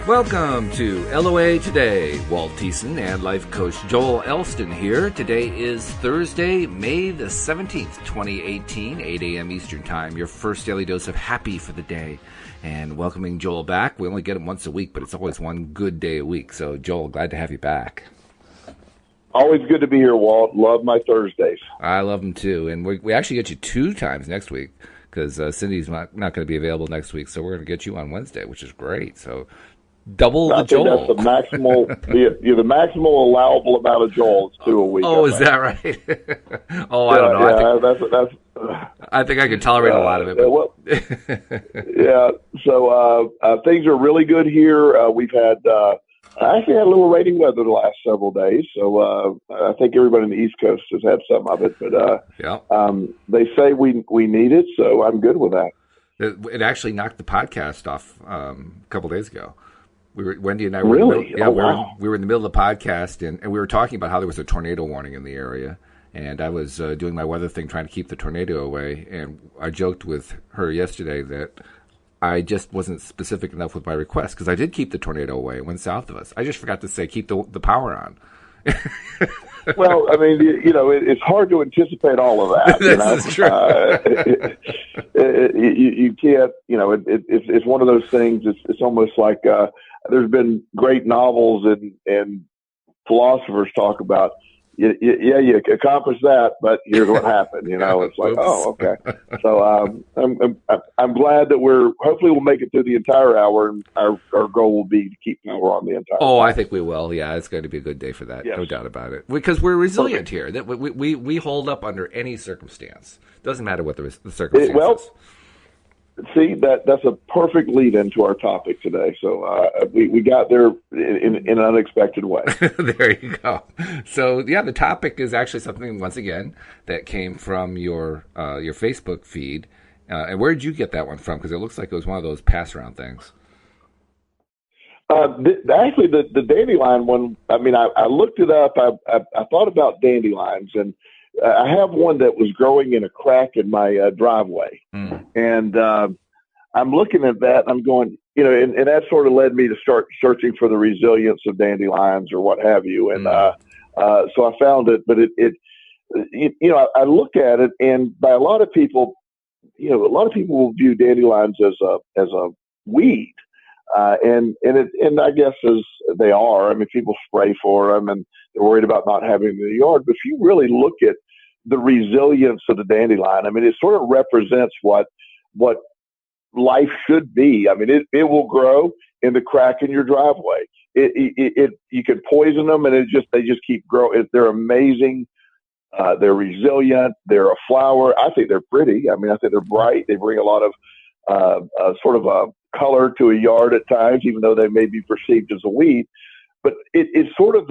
Welcome to LOA Today. Walt Thiessen and life coach Joel Elston here. Today is Thursday, May the 17th, 2018, 8 a.m. Eastern Time. Your first daily dose of happy for the day. And welcoming Joel back. We only get him once a week, but it's always one good day a week. So, Joel, glad to have you back. Always good to be here, Walt. Love my Thursdays. I love them too. And we actually get you 2 times next week because Cindy's not going to be available next week. So we're going to get you on Wednesday, which is great. So double the Joel. That's the maximal, the maximal allowable amount of Joel is 2 a week. Oh, is that right? I don't know. I think I can tolerate a lot of it. Yeah. So things are really good here. We've had actually had a little rainy weather the last several days. So I think everybody on the East Coast has had some of it. But they say we need it, so I'm good with that. It actually knocked the podcast off a couple days ago. Wendy and I were really? We were in the middle of the podcast, and we were talking about how there was a tornado warning in the area. And I was doing my weather thing, trying to keep the tornado away. And I joked with her yesterday that I just wasn't specific enough with my request because I did keep the tornado away. It went south of us. I just forgot to say keep the power on. Well, I mean, it's hard to anticipate all of that. That's true. You can't. It's one of those things. It's almost like there's been great novels and philosophers talk about. You accomplished that, but here's what happened. It's like, oh, okay. So I'm glad that hopefully we'll make it through the entire hour, and our goal will be to keep power on the entire. Oh, time. I think we will. Yeah, it's going to be a good day for that. Yes. No doubt about it. Because we're resilient here. That we hold up under any circumstance. Doesn't matter what the circumstance is. See, that's a perfect lead into our topic today. So we got there in an unexpected way. There you go. So, the topic is actually something, once again, that came from your Facebook feed. And where did you get that one from? Because it looks like it was one of those pass-around things. Actually, the dandelion one, I mean, I looked it up. I thought about dandelions, and I have one that was growing in a crack in my driveway. And I'm looking at that, and I'm going, and that sort of led me to start searching for the resilience of dandelions or what have you. And so I found it, but I look at it, and by a lot of people, a lot of people will view dandelions as a weed. And I guess as they are, I mean, people spray for them and they're worried about not having them in the yard. But if you really look at the resilience of the dandelion, I mean, it sort of represents what life should be. I mean, it will grow in the crack in your driveway. You can poison them, and they just keep growing. They're amazing. They're resilient. They're a flower. I think they're pretty. I mean, I think they're bright. They bring a lot of sort of a color to a yard at times, even though they may be perceived as a weed. But it's sort of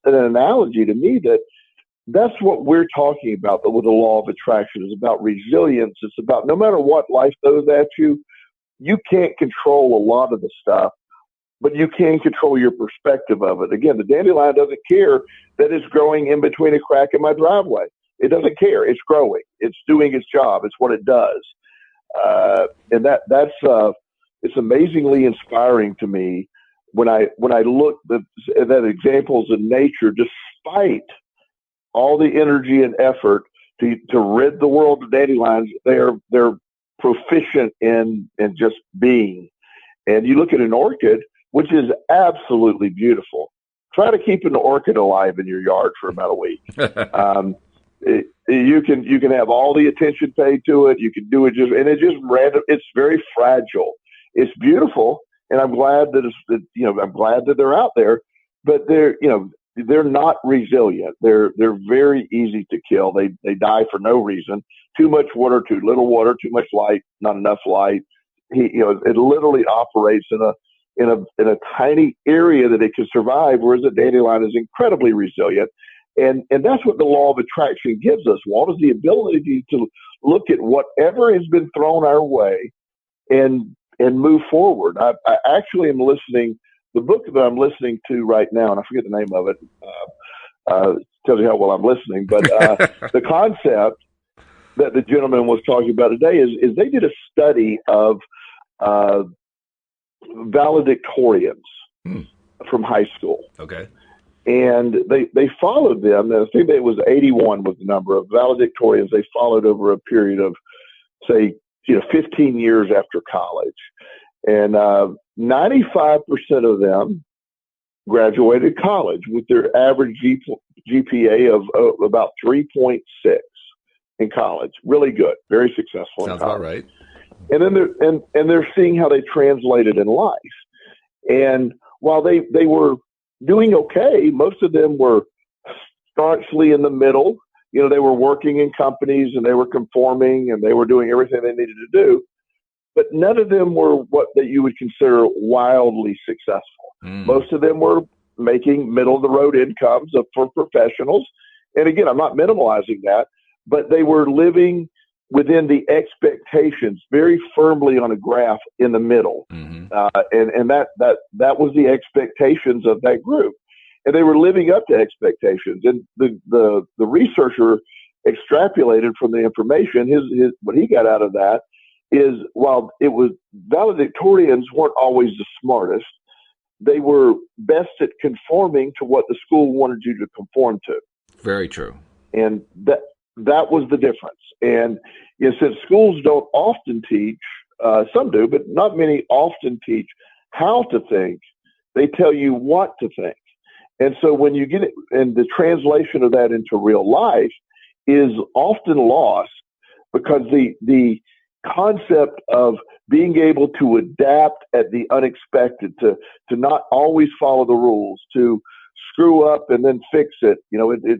an analogy to me that's what we're talking about with the law of attraction. Is about resilience. It's about no matter what life throws at you, you can't control a lot of the stuff, but you can control your perspective of it. Again, the dandelion doesn't care that it's growing in between a crack in my driveway. It doesn't care. It's growing. It's doing its job. It's what it does. And that's it's amazingly inspiring to me when I look at examples in nature, despite all the energy and effort to rid the world of dandelions, they're proficient in just being. And you look at an orchid, which is absolutely beautiful. Try to keep an orchid alive in your yard for about a week. You can have all the attention paid to it. You can do it it's just random. It's very fragile. It's beautiful, and I'm glad that they're out there, but they're not resilient. They're very easy to kill. They die for no reason. Too much water, too little water, too much light, not enough light. It literally operates in a tiny area that it can survive, whereas a dandelion is incredibly resilient. And that's what the law of attraction gives us, Walt, is the ability to look at whatever has been thrown our way and move forward. I actually am listening. The book that I'm listening to right now, and I forget the name of it, tells you how well I'm listening, but the concept that the gentleman was talking about today is they did a study of valedictorians from high school. Okay. And they followed them. I think it was 81 was the number of valedictorians they followed over a period of, say, 15 years after college. And 95% of them graduated college with their average GPA of about 3.6 in college. Really good, very successful. Sounds about right. And then they're seeing how they translated in life. And while they were doing okay, most of them were staunchly in the middle. They were working in companies and they were conforming and they were doing everything they needed to do. But none of them were what that you would consider wildly successful. Most of them were making middle of the road incomes for professionals. And again, I'm not minimalizing that, but they were living within the expectations very firmly on a graph in the middle. And that was the expectations of that group. And they were living up to expectations. And the researcher extrapolated from the information, his what he got out of that is, while it was valedictorians weren't always the smartest, they were best at conforming to what the school wanted you to conform to. Very true. And that was the difference. And since schools don't often teach, some do, but not many often teach how to think, they tell you what to think. And so when you get it, and the translation of that into real life is often lost, because the concept of being able to adapt at the unexpected, to not always follow the rules, to screw up and then fix it. The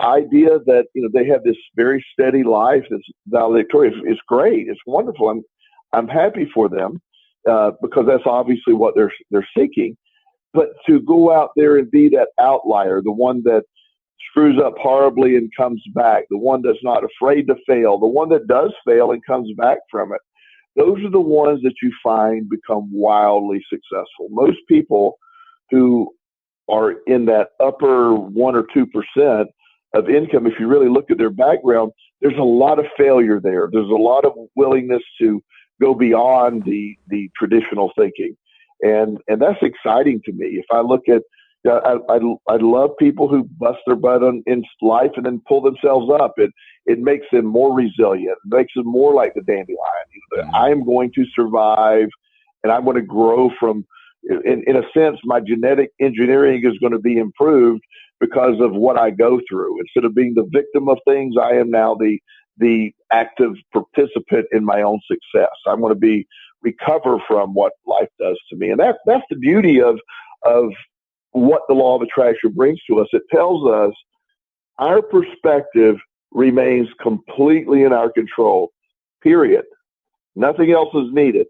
idea that, they have this very steady life that's valedictorian is great. It's wonderful. I'm happy for them, because that's obviously what they're seeking. But to go out there and be that outlier, the one that screws up horribly and comes back, the one that's not afraid to fail, the one that does fail and comes back from it, those are the ones that you find become wildly successful. Most people who are in that upper 1 or 2% of income, if you really look at their background, there's a lot of failure there. There's a lot of willingness to go beyond the traditional thinking. And that's exciting to me. If I look at, I love people who bust their butt in life and then pull themselves up. It makes them more resilient. It makes them more like the dandelion. I am going to survive, and I'm going to grow from, in a sense, my genetic engineering is going to be improved because of what I go through. Instead of being the victim of things, I am now the active participant in my own success. I'm going to recover from what life does to me. And that's the beauty of what the law of attraction brings to us. It tells us our perspective remains completely in our control, period. Nothing else is needed.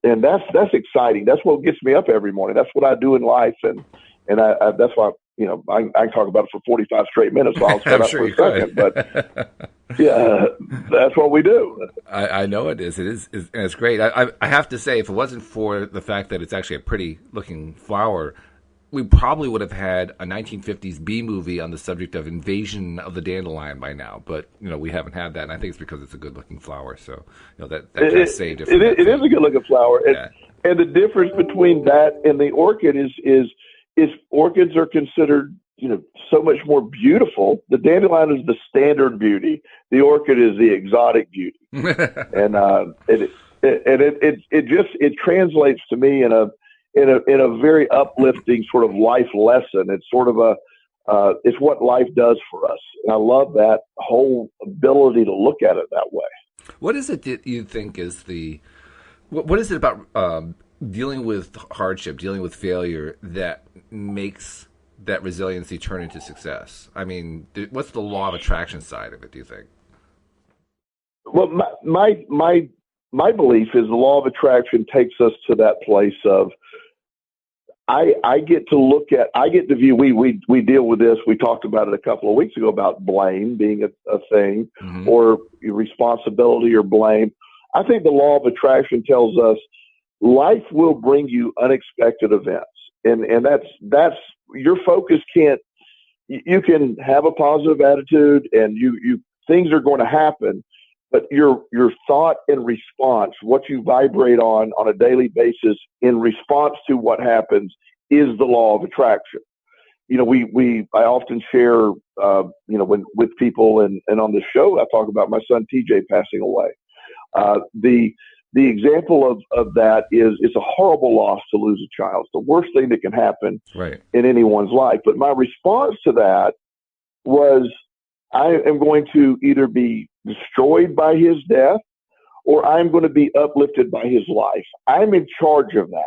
And that's exciting. That's what gets me up every morning. That's what I do in life. And that's why, I can talk about it for 45 straight minutes. So I'll shut up for a second. But yeah, that's what we do. I know it is. It is. And it's great. I have to say, if it wasn't for the fact that it's actually a pretty looking flower, we probably would have had a 1950s B movie on the subject of invasion of the dandelion by now. But, we haven't had that. And I think it's because it's a good looking flower. So, that kind of saved it. It is a good looking flower. Yeah. And the difference between that and the orchid is orchids are considered, so much more beautiful. The dandelion is the standard beauty. The orchid is the exotic beauty. And it translates to me in a very uplifting sort of life lesson. It's sort of it's what life does for us. And I love that whole ability to look at it that way. What is it that you think is what is it about dealing with hardship, dealing with failure that makes that resiliency turn into success? I mean, what's the law of attraction side of it, do you think? Well, my belief is the law of attraction takes us to that place of, I get to view, we deal with this. We talked about it a couple of weeks ago about blame being a thing, or responsibility or blame. I think the law of attraction tells us life will bring you unexpected events. And that's your focus. You can have a positive attitude and things are going to happen, but your thought and response, what you vibrate on a daily basis in response to what happens, is the law of attraction. I often share, with people and on the show, I talk about my son TJ passing away. The example of that is, it's a horrible loss to lose a child. It's the worst thing that can happen in anyone's life. But my response to that was, I am going to either be destroyed by his death, or I'm going to be uplifted by his life. I'm in charge of that.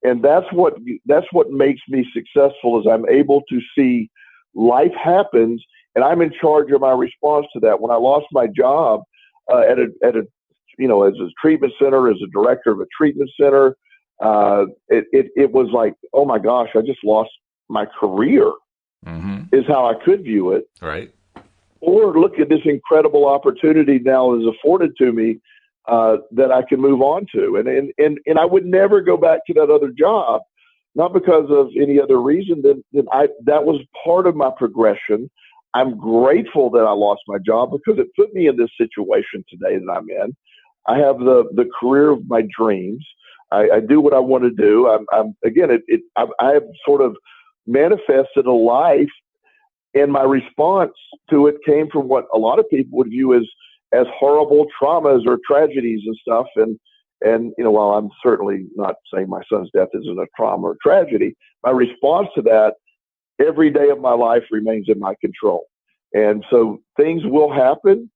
And that's what makes me successful, is I'm able to see life happens, and I'm in charge of my response to that. When I lost my job at a as a treatment center, as a director of a treatment center, it was like, oh my gosh, I just lost my career. Is how I could view it. Right. Or look at this incredible opportunity now is afforded to me that I can move on to. And I would never go back to that other job, not because of any other reason than that was part of my progression. I'm grateful that I lost my job, because it put me in this situation today that I'm in. I have the career of my dreams. I do what I want to do. I have sort of manifested a life, and my response to it came from what a lot of people would view as horrible traumas or tragedies and stuff. And while I'm certainly not saying my son's death isn't a trauma or tragedy, my response to that every day of my life remains in my control. And so things will happen.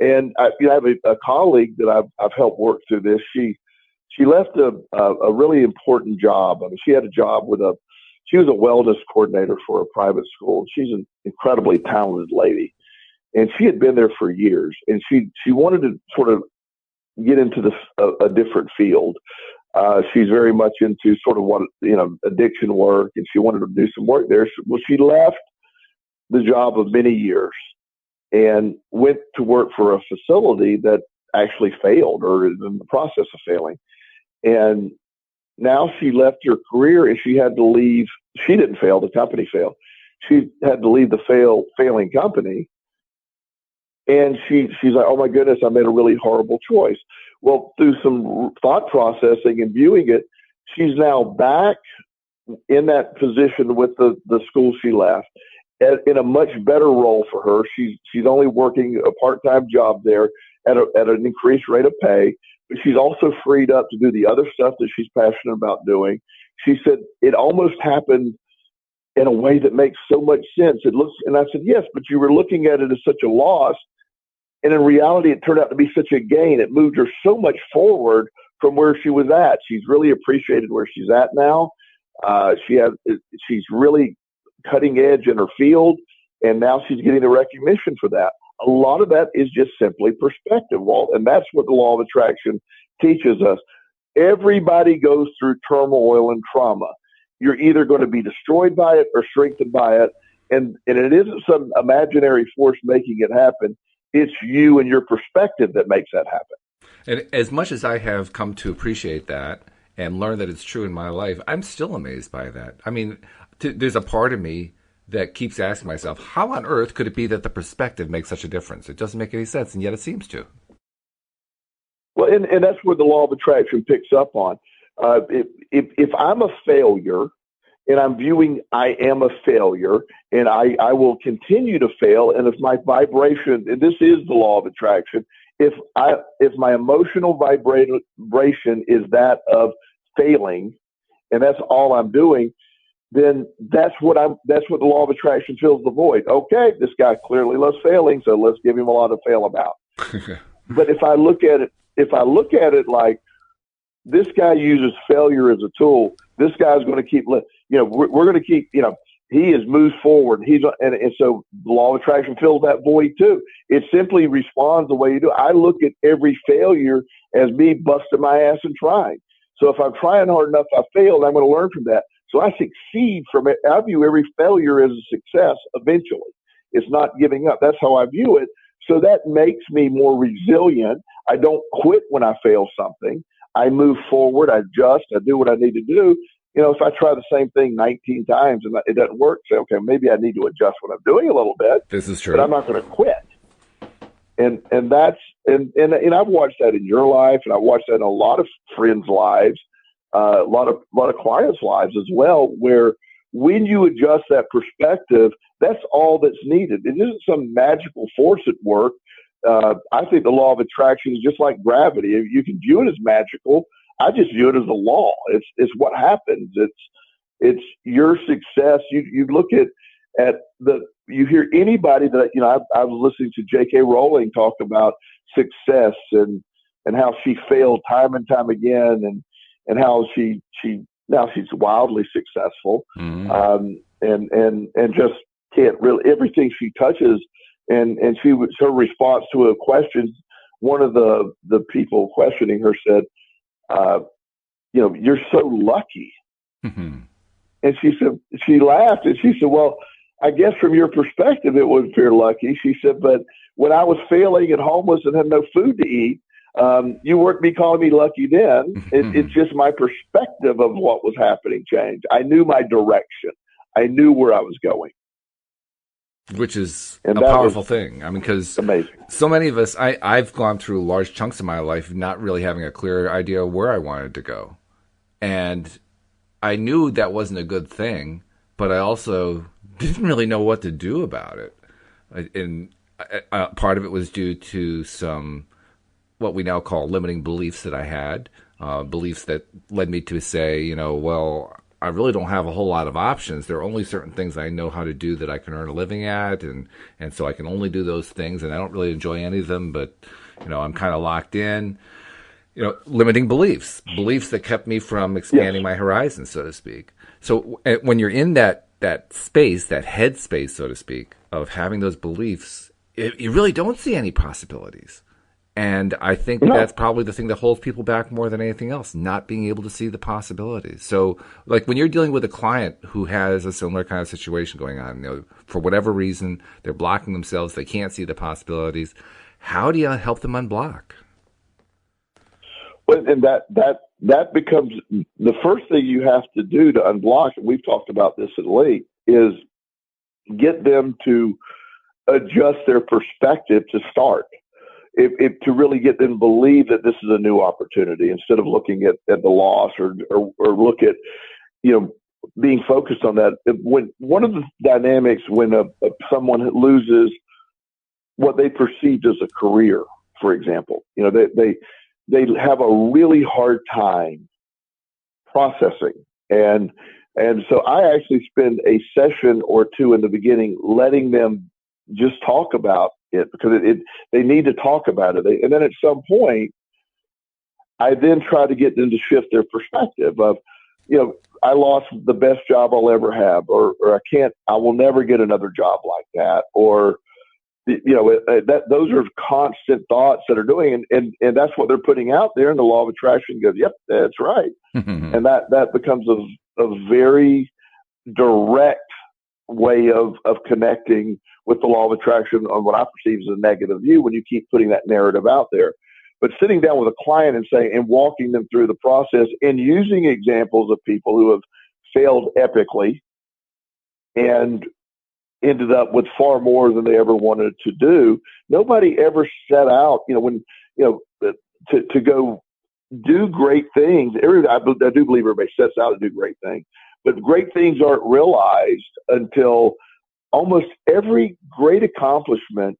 And I have a colleague that I've helped work through this. She left a really important job. I mean, she had a job she was a wellness coordinator for a private school. She's an incredibly talented lady, and she had been there for years. And she wanted to sort of get into a different field. She's very much into sort of addiction work, and she wanted to do some work there. Well, she left the job of many years and went to work for a facility that actually failed, or is in the process of failing. And now she left her career, and she had to leave. She didn't fail. The company failed. She had to leave the failing company. And she's like, oh my goodness, I made a really horrible choice. Well, through some thought processing and viewing it, she's now back in that position with the school she left, in a much better role for her. She's only working a part-time job there at an increased rate of pay, but she's also freed up to do the other stuff that she's passionate about doing. She said it almost happened in a way that makes so much sense. And I said, yes, but you were looking at it as such a loss. And in reality, it turned out to be such a gain. It moved her so much forward from where she was at. She's really appreciated where she's at now. She's really cutting edge in her field, and now she's getting the recognition for that. A lot of that is just simply perspective, Walt, and that's what the law of attraction teaches us. Everybody goes through turmoil and trauma. You're either going to be destroyed by it or strengthened by it, and it isn't some imaginary force making it happen. It's you and your perspective that makes that happen. And as much as I have come to appreciate that and learn that it's true in my life, I'm still amazed by that. I mean, there's a part of me that keeps asking myself, how on earth could it be that the perspective makes such a difference? It doesn't make any sense, and yet it seems to. Well, and that's where the law of attraction picks up on. If I'm a failure, and I'm viewing I am a failure, and I will continue to fail, and if my vibration, and this is the law of attraction, if my emotional vibration is that of failing, and that's all I'm doing, then that's what the law of attraction fills the void. Okay, this guy clearly loves failing, so let's give him a lot to fail about. But if I look at it like, this guy uses failure as a tool, this guy's going to keep, we're going to keep, he has moved forward. And so the law of attraction fills that void too. It simply responds the way you do. I look at every failure as me busting my ass and trying. So if I'm trying hard enough, I failed, I'm going to learn from that. So I succeed from it. I view every failure as a success eventually. It's not giving up. That's how I view it. So that makes me more resilient. I don't quit when I fail something. I move forward. I adjust. I do what I need to do. If I try the same thing 19 times and it doesn't work, say, okay, maybe I need to adjust what I'm doing a little bit. This is true. But I'm not going to quit. and I've watched that in your life, and I've watched that in a lot of friends' lives, a lot of clients' lives as well, where when you adjust that perspective, that's all that's needed. It isn't some magical force at work. I think the law of attraction is just like gravity. You can view it as magical. I just view it as a law. It's what happens. It's your success. You look at you hear anybody that, I was listening to J.K. Rowling talk about success and how she failed time and time again, and how now she's wildly successful, and just can't really, everything she touches, and her response to a question, one of the people questioning her said, you're so lucky. Mm-hmm. And she laughed, and she said, well, I guess from your perspective, it would appear lucky. She said, but when I was failing and homeless and had no food to eat, you weren't calling me lucky then. It's just my perspective of what was happening changed. I knew my direction. I knew where I was going. Which is a powerful thing. I mean, because so many of us, I've gone through large chunks of my life not really having a clear idea of where I wanted to go. And I knew that wasn't a good thing, but I also didn't really know what to do about it. And part of it was due to some, what we now call limiting beliefs that I had, beliefs that led me to say, well, I really don't have a whole lot of options. There are only certain things I know how to do that I can earn a living at, and so I can only do those things, and I don't really enjoy any of them, but, I'm kind of locked in. Limiting beliefs that kept me from expanding my horizons, so to speak. So when you're in that space, that head space, so to speak, of having those beliefs, you really don't see any possibilities. And I think that's probably the thing that holds people back more than anything else, not being able to see the possibilities. So, like, when you're dealing with a client who has a similar kind of situation going on, for whatever reason, they're blocking themselves, they can't see the possibilities, how do you help them unblock? Well, and that becomes the first thing you have to do to unblock, and we've talked about this at late, is get them to adjust their perspective to start. To really get them to believe that this is a new opportunity, instead of looking at the loss or look at, being focused on that. When one of the dynamics when someone loses what they perceived as a career, for example, they have a really hard time processing. And so I actually spend a session or two in the beginning letting them just talk about it, because they need to talk about it. And then at some point, I then try to get them to shift their perspective of, I lost the best job I'll ever have, or I will never get another job like that. Or, those are constant thoughts that are doing, and that's what they're putting out there. And the law of attraction goes, yep, that's right. And that becomes a very direct way of connecting with the law of attraction on what I perceive as a negative view, when you keep putting that narrative out there. But sitting down with a client and walking them through the process and using examples of people who have failed epically and ended up with far more than they ever wanted to do. Nobody ever set out, to go do great things. I do believe everybody sets out to do great things, but great things aren't realized until almost every great accomplishment.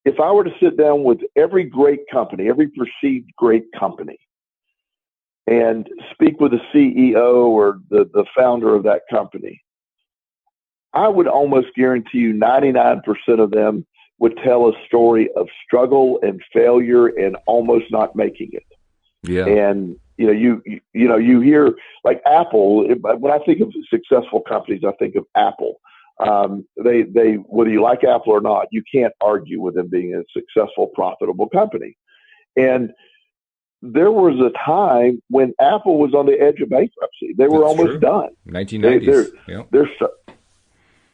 If I were to sit down with every great company, every perceived great company, and speak with the CEO or the founder of that company, I would almost guarantee you 99% of them would tell a story of struggle and failure and almost not making it. Yeah. And you hear, like Apple. When I think of successful companies, I think of Apple. They whether you like Apple or not, you can't argue with them being a successful, profitable company. And there was a time when Apple was on the edge of bankruptcy. They were almost done. 1990s.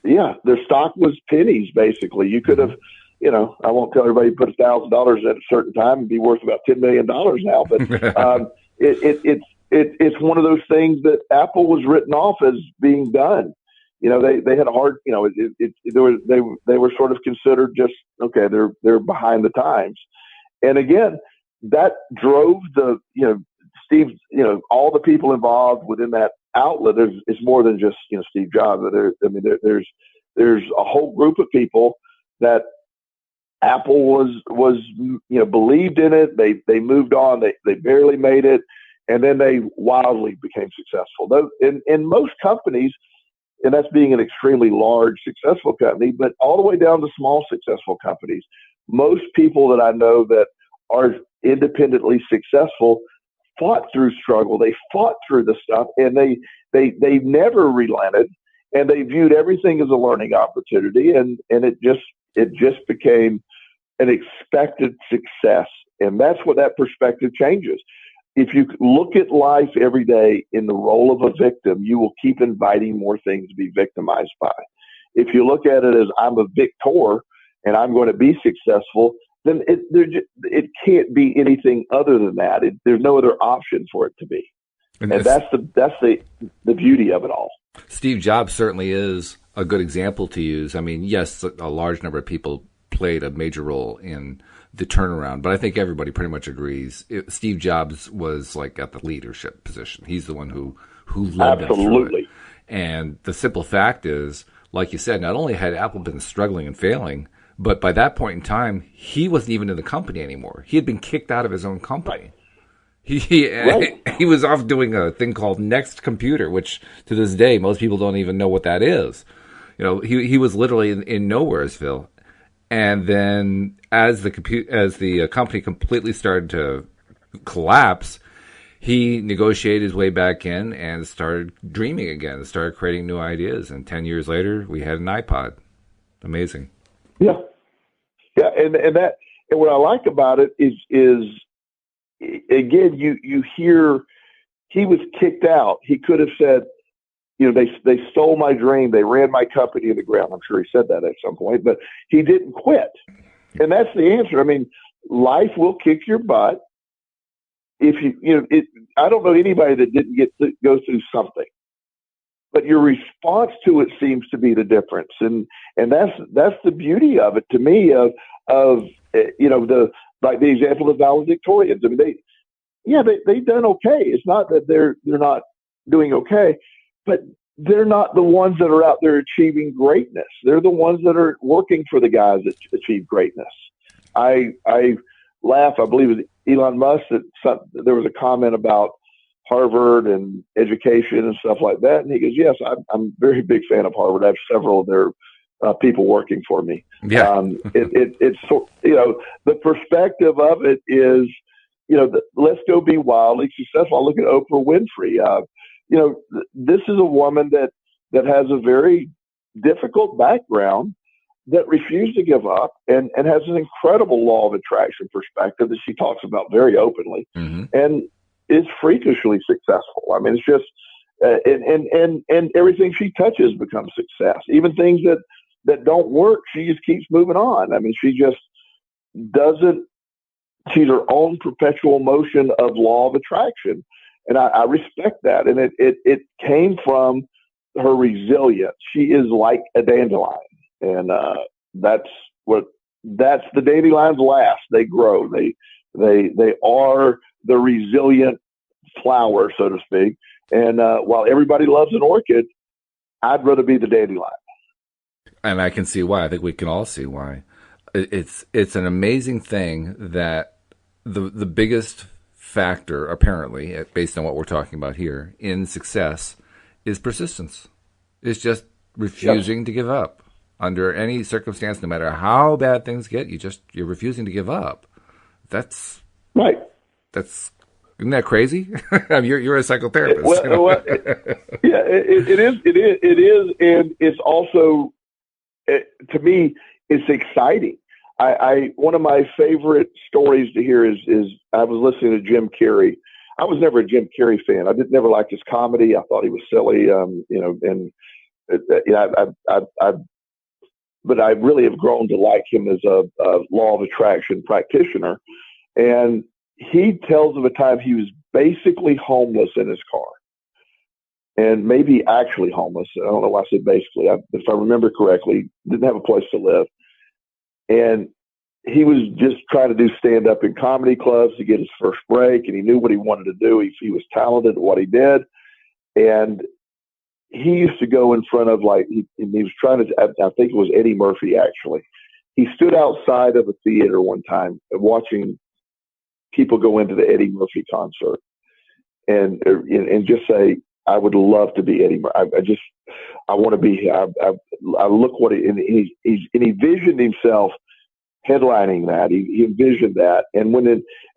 Their stock was pennies, basically. You could have, I won't tell everybody you put $1,000 at a certain time and be worth about $10 million now, but it's one of those things that Apple was written off as being done. they had a hard, they were sort of considered just, okay, they're behind the times. And again, that drove Steve, all the people involved within that outlet is more than just, Steve Jobs. There's a whole group of people that Apple was believed in it. They moved on. They barely made it, and then they wildly became successful. In most companies, and that's being an extremely large, successful company, but all the way down to small, successful companies. Most people that I know that are independently successful fought through struggle. They fought through the stuff, and they never relented, and they viewed everything as a learning opportunity, and it just became an expected success. And that's what that perspective changes. If you look at life every day in the role of a victim, you will keep inviting more things to be victimized by. If you look at it as I'm a victor and I'm going to be successful, then it can't be anything other than that. There's no other option for it to be. And that's the beauty of it all. Steve Jobs certainly is a good example to use. I mean, yes, a large number of people played a major role in the turnaround, but I think everybody pretty much agrees. Steve Jobs was like at the leadership position. He's the one who led them through it. And the simple fact is, like you said, not only had Apple been struggling and failing, but by that point in time, he wasn't even in the company anymore. He had been kicked out of his own company. He was off doing a thing called Next Computer, which to this day most people don't even know what that is. He was literally in Nowheresville. And then as the company completely started to collapse, he negotiated his way back in and started dreaming again, started creating new ideas. And 10 years later, we had an iPod. Amazing. Yeah. And what I like about it is again, you hear he was kicked out. He could have said, they stole my dream. They ran my company to the ground. I'm sure he said that at some point, but he didn't quit. And that's the answer. I mean, life will kick your butt. If I don't know anybody that didn't go through something, but your response to it seems to be the difference. And that's the beauty of it to me of like the example of valedictorians. I mean, they've done okay. It's not that they're not doing okay, but they're not the ones that are out there achieving greatness. They're the ones that are working for the guys that achieve greatness. I laugh. I believe it was Elon Musk that there was a comment about Harvard and education and stuff like that. And he goes, yes, I'm a very big fan of Harvard. I have several of their people working for me. Yeah. It's the perspective of it is, let's go be wildly successful. I look at Oprah Winfrey. This is a woman that has a very difficult background that refused to give up and has an incredible law of attraction perspective that she talks about very openly, and is freakishly successful. I mean, it's just, and everything she touches becomes success. Even things that don't work, she just keeps moving on. I mean, she just doesn't, she's her own perpetual motion of law of attraction. And I respect that. And it came from her resilience. She is like a dandelion. And that's the dandelions last. They grow. They are the resilient flower, so to speak. And while everybody loves an orchid, I'd rather be the dandelion. And I can see why. I think we can all see why. It's an amazing thing that the biggest factor, apparently, based on what we're talking about here, in success is persistence. It's just refusing to give up under any circumstance, no matter how bad things get. You're refusing to give up. That's right. Isn't that crazy? I mean, you're a psychotherapist. Yeah, it is, and it's also, to me, it's exciting. One of my favorite stories to hear is I was listening to Jim Carrey. I was never a Jim Carrey fan. I never liked his comedy. I thought he was silly. But I really have grown to like him as a law of attraction practitioner. And he tells of a time he was basically homeless in his car. and maybe actually homeless. I don't know why I said basically. If I remember correctly, didn't have a place to live. And he was just trying to do stand-up in comedy clubs to get his first break, and he knew what he wanted to do. He was talented at what he did. And he used to go in front of, like, he was trying to, I think it was Eddie Murphy, actually. He stood outside of a theater one time watching people go into the Eddie Murphy concert and just say, I would love to be Eddie Murphy. I want to be here. I look what and he envisioned himself headlining that. He envisioned that. And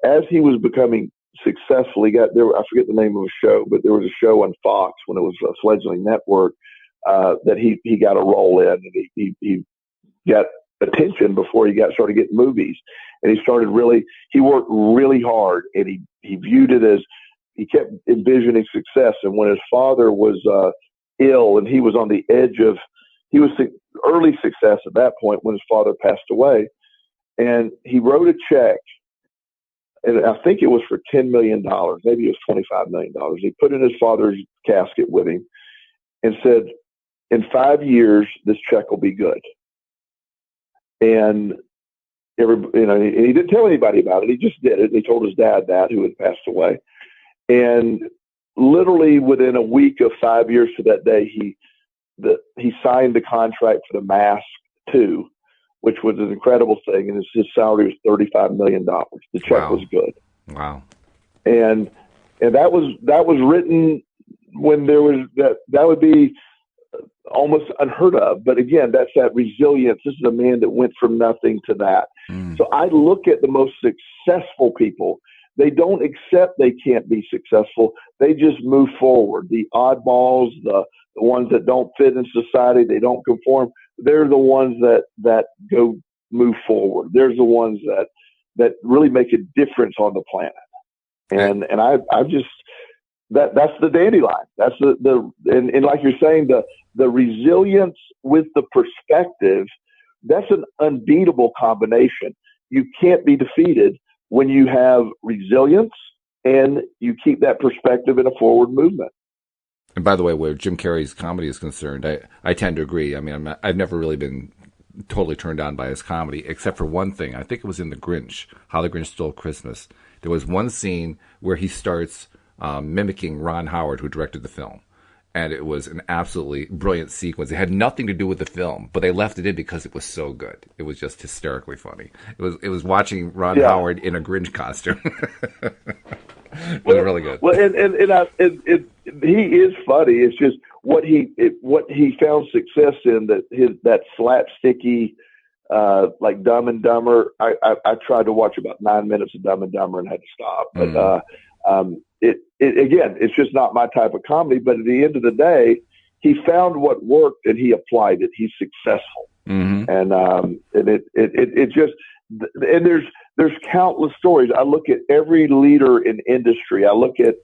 as he was becoming successful, he got there. I forget the name of the show, but there was a show on Fox when it was a fledgling network that he got a role in, and he got attention before he started getting movies. And he worked really hard, and he viewed it as, he kept envisioning success. And when his father was ill, and he was on the edge of, he was early success at that point when his father passed away, and he wrote a check, and I think it was for $10 million, maybe it was $25 million. He put in his father's casket with him and said, in 5 years, this check will be good. And he didn't tell anybody about it. He just did it. He told his dad that, who had passed away. And literally within a week of 5 years to that day, he signed the contract for The Mask 2, which was an incredible thing. And his salary was $35 million. The check was good. Wow. And that was written when there was that would be almost unheard of. But again, that's that resilience. This is a man that went from nothing to that. So I look at the most successful people. They don't accept they can't be successful. They just move forward. The oddballs, the ones that don't fit in society, they don't conform. They're the ones that go move forward. They're the ones that really make a difference on the planet. And I just, that's the dandelion. That's and like you're saying, the resilience with the perspective, that's an unbeatable combination. You can't be defeated when you have resilience and you keep that perspective in a forward movement. And by the way, where Jim Carrey's comedy is concerned, I tend to agree. I mean, I've never really been totally turned on by his comedy, except for one thing. I think it was in The Grinch, How the Grinch Stole Christmas. There was one scene where he starts mimicking Ron Howard, who directed the film. And it was an absolutely brilliant sequence. It had nothing to do with the film, but they left it in because it was so good. It was just hysterically funny. It was watching Ron Howard in a Grinch costume. It was really good. Well, and he is funny. It's just what he found success in, that slapsticky, like Dumb and Dumber. I tried to watch about 9 minutes of Dumb and Dumber and had to stop. But again, it's just not my type of comedy. But at the end of the day, he found what worked and he applied it. He's successful, and it just, and there's countless stories. I look at every leader in industry. I look at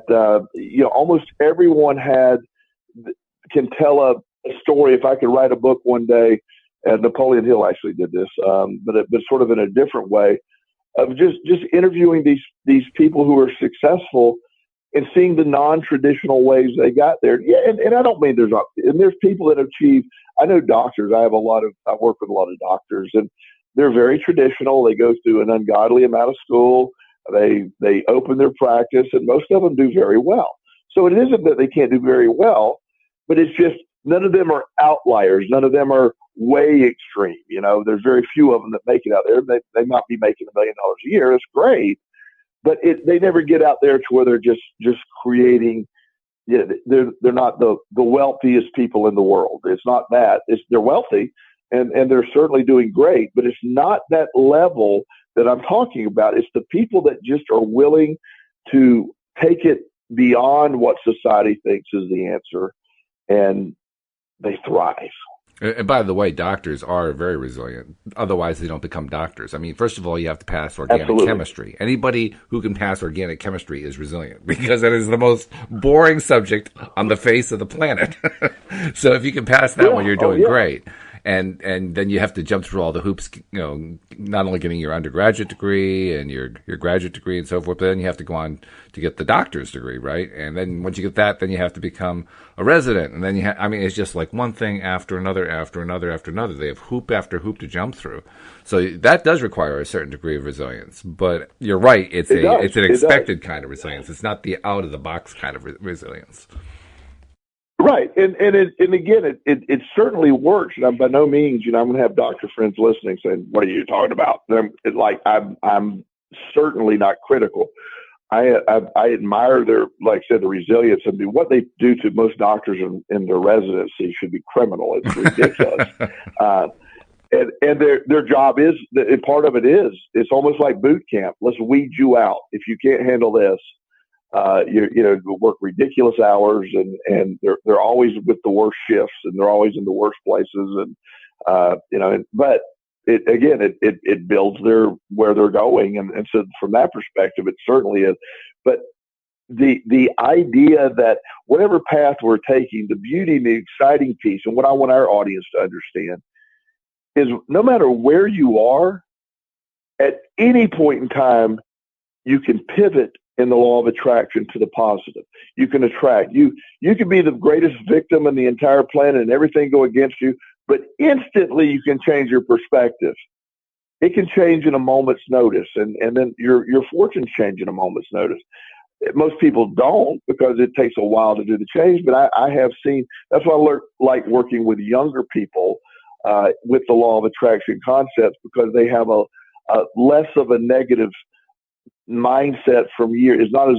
almost everyone can tell a story. If I could write a book one day, and Napoleon Hill actually did this, but sort of in a different way, of just interviewing these people who are successful and seeing the non-traditional ways they got there. Yeah, and I don't mean there's people that achieve. I know doctors. I work with a lot of doctors, and they're very traditional. They go through an ungodly amount of school. They open their practice, and most of them do very well. So it isn't that they can't do very well, but it's just none of them are outliers. None of them are way extreme. There's very few of them that make it out there. They might be making $1 million a year. It's great, but they never get out there to where they're just creating. They're not the wealthiest people in the world. It's not that. They're wealthy, and they're certainly doing great, but it's not that level that I'm talking about. It's the people that just are willing to take it beyond what society thinks is the answer, and they thrive. And by the way, doctors are very resilient. Otherwise, they don't become doctors. I mean, first of all, you have to pass organic chemistry. Anybody who can pass organic chemistry is resilient, because that is the most boring subject on the face of the planet. So if you can pass that one, you're doing great. and then you have to jump through all the hoops, not only getting your undergraduate degree and your graduate degree and so forth, but then you have to go on to get the doctor's degree, right? And then once you get that, then you have to become a resident, and then it's just like one thing after another, after another, after another. They have hoop after hoop to jump through. So that does require a certain degree of resilience. But you're right; it's an expected kind of resilience. It's not the out of the box kind of resilience. Right, and again, it certainly works. And I'm by no means, I'm going to have doctor friends listening saying, "What are you talking about?" I'm certainly not critical. I admire their, like I said, the resilience. I mean, what they do to most doctors in their residency should be criminal. It's ridiculous. And their job is, and part of it is, it's almost like boot camp. Let's weed you out. If you can't handle this, you work ridiculous hours, and they're always with the worst shifts, and they're always in the worst places, and but it builds where they're going, and so from that perspective, it certainly is. But the idea that whatever path we're taking, the beauty and the exciting piece, and what I want our audience to understand is, no matter where you are, at any point in time, you can pivot in the law of attraction to the positive. You can attract. You can be the greatest victim in the entire planet and everything go against you, but instantly you can change your perspective. It can change in a moment's notice, and then your fortunes change in a moment's notice. Most people don't, because it takes a while to do the change, but I have seen, that's why I like working with younger people with the law of attraction concepts, because they have a less of a negative mindset from years. It's not as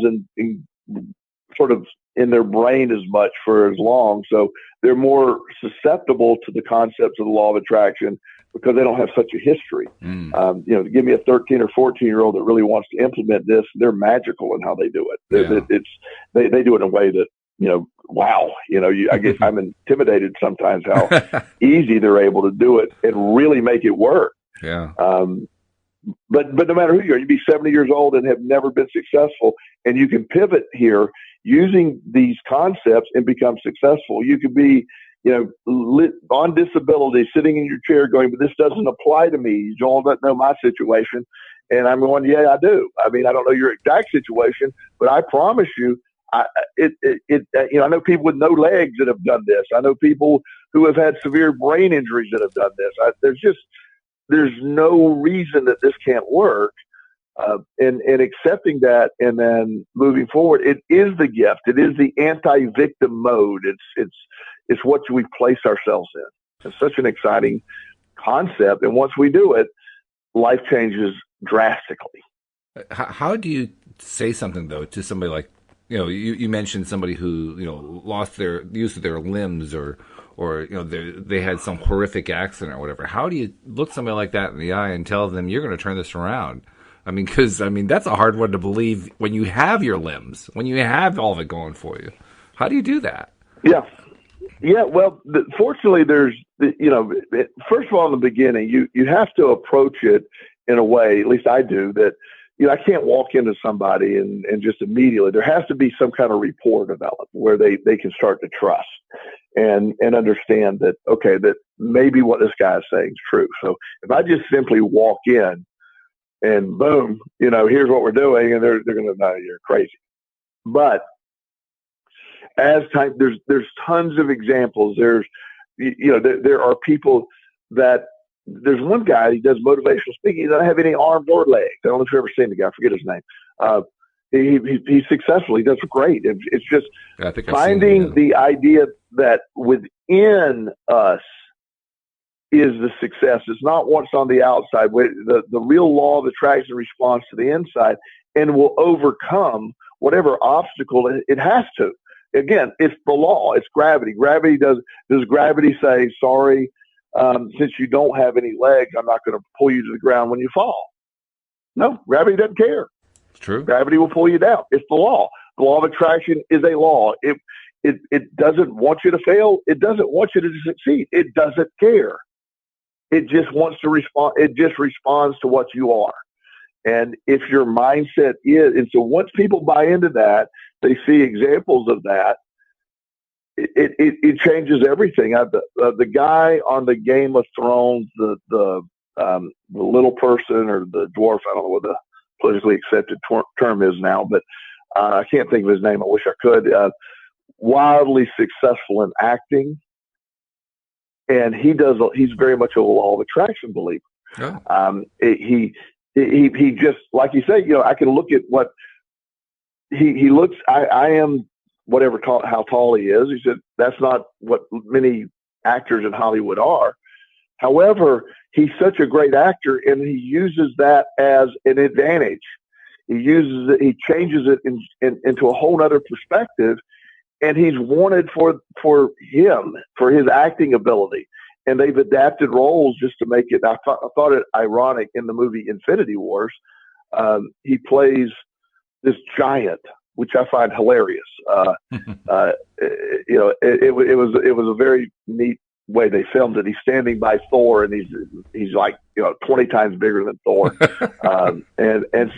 sort of in their brain as much for as long, so they're more susceptible to the concepts of the law of attraction because they don't have such a history. Give me a 13 or 14-year-old that really wants to implement this, they're magical in how they do it. They do it in a way that, wow, I guess I'm intimidated sometimes how easy they're able to do it and really make it work. Yeah. But no matter who you are, you'd be 70 years old and have never been successful, and you can pivot here using these concepts and become successful. You could be, on disability, sitting in your chair going, "But this doesn't apply to me. You don't know my situation." And I'm going, "Yeah, I do. I mean, I don't know your exact situation, but I promise you, I know people with no legs that have done this. I know people who have had severe brain injuries that have done this. There's no reason that this can't work." And accepting that and then moving forward, it is the gift. It is the anti-victim mode. It's what we place ourselves in. It's such an exciting concept. And once we do it, life changes drastically. How do you say something, though, to somebody like, you mentioned somebody who, lost their use of their limbs or they had some horrific accident or whatever. How do you look somebody like that in the eye and tell them you're going to turn this around? Because that's a hard one to believe when you have your limbs, when you have all of it going for you. How do you do that? Yeah. Well, fortunately, there's, first of all, in the beginning, you have to approach it in a way, at least I do, that, I can't walk into somebody and just immediately, there has to be some kind of rapport developed where they can start to trust and understand that, okay, that maybe what this guy is saying is true. So if I just simply walk in and boom, here's what we're doing, and they're going to know you're crazy. But as time, there's tons of examples. There's, there are people that, there's one guy, he does motivational speaking. He doesn't have any arms or legs. I don't know if you've ever seen the guy. I forget his name. He's successful. He does great. It's just finding the idea that within us is the success. It's not what's on the outside. The real law of attraction responds to the inside and will overcome whatever obstacle it has to. Again, it's the law. It's gravity. Does gravity say, sorry, since you don't have any legs, I'm not going to pull you to the ground when you fall? No, gravity doesn't care. It's true. Gravity will pull you down. It's the law. The law of attraction is a law. It doesn't want you to fail. It doesn't want you to succeed. It doesn't care. It just wants to respond. It just responds to what you are. And if your mindset is, and so once people buy into that, they see examples of that, it changes everything. The guy on the Game of Thrones, the little person or the dwarf, I don't know what the politically accepted term is now, but I can't think of his name. I wish I could. Wildly successful in acting, and he's very much a law of attraction believer. Oh. He just, like you say, I can look at what he looks. I am whatever how tall he is. He said that's not what many actors in Hollywood are. However, he's such a great actor, and he uses that as an advantage. He uses it. He changes it into a whole other perspective, and he's wanted for his acting ability. And they've adapted roles just to make it. I thought it ironic in the movie Infinity Wars. He plays this giant, which I find hilarious. It was a very neat way they filmed it. He's standing by Thor, and he's like 20 times bigger than Thor. And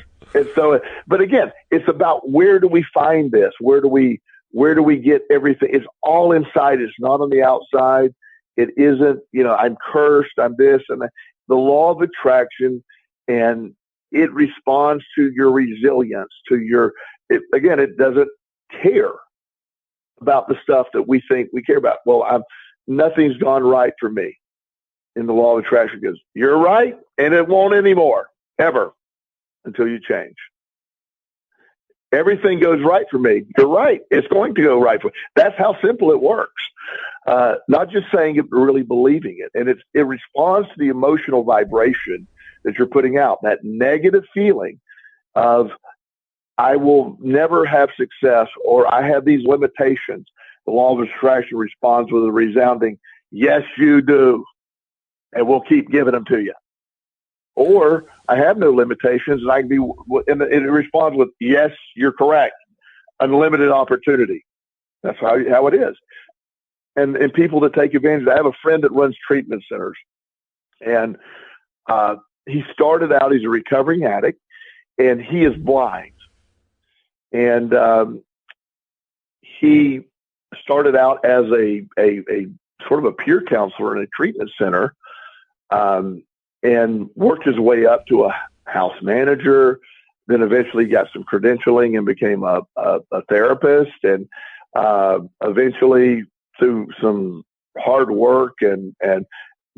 so, but again, it's about where do we find this? Where do we get everything? It's all inside. It's not on the outside. It isn't, I'm cursed, I'm this, and that. The law of attraction, and it responds to your resilience, it doesn't care about the stuff that we think we care about. Well, nothing's gone right for me. In the law of attraction goes, you're right, and it won't anymore, ever, until you change. Everything goes right for me. You're right. It's going to go right for me. That's how simple it works. Not just saying it, but really believing it. And it responds to the emotional vibration that you're putting out, that negative feeling of, I will never have success, or I have these limitations. The law of attraction responds with a resounding, yes, you do. And we'll keep giving them to you. Or I have no limitations, and I can be, and it responds with, yes, you're correct. Unlimited opportunity. That's how it is. And people that take advantage. I have a friend that runs treatment centers, and he started out, he's a recovering addict, and he is blind. And he started out as a sort of a peer counselor in a treatment center, and worked his way up to a house manager, then eventually got some credentialing and became a therapist. And eventually, through some hard work and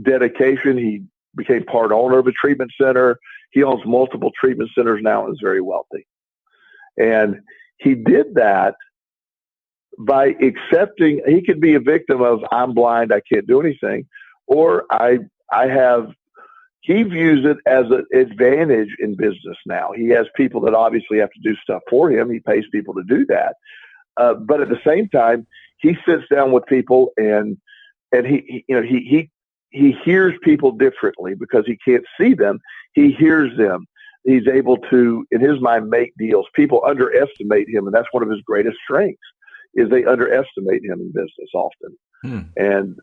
dedication, he became part owner of a treatment center. He owns multiple treatment centers now and is very wealthy. And he did that by accepting he could be a victim of, I'm blind, I can't do anything, or he views it as an advantage in business now. He has people that obviously have to do stuff for him. He pays people to do that. But at the same time, he sits down with people and he hears people differently because he can't see them. He hears them. He's able to, in his mind, make deals. People underestimate him, and that's one of his greatest strengths, is they underestimate him in business often. And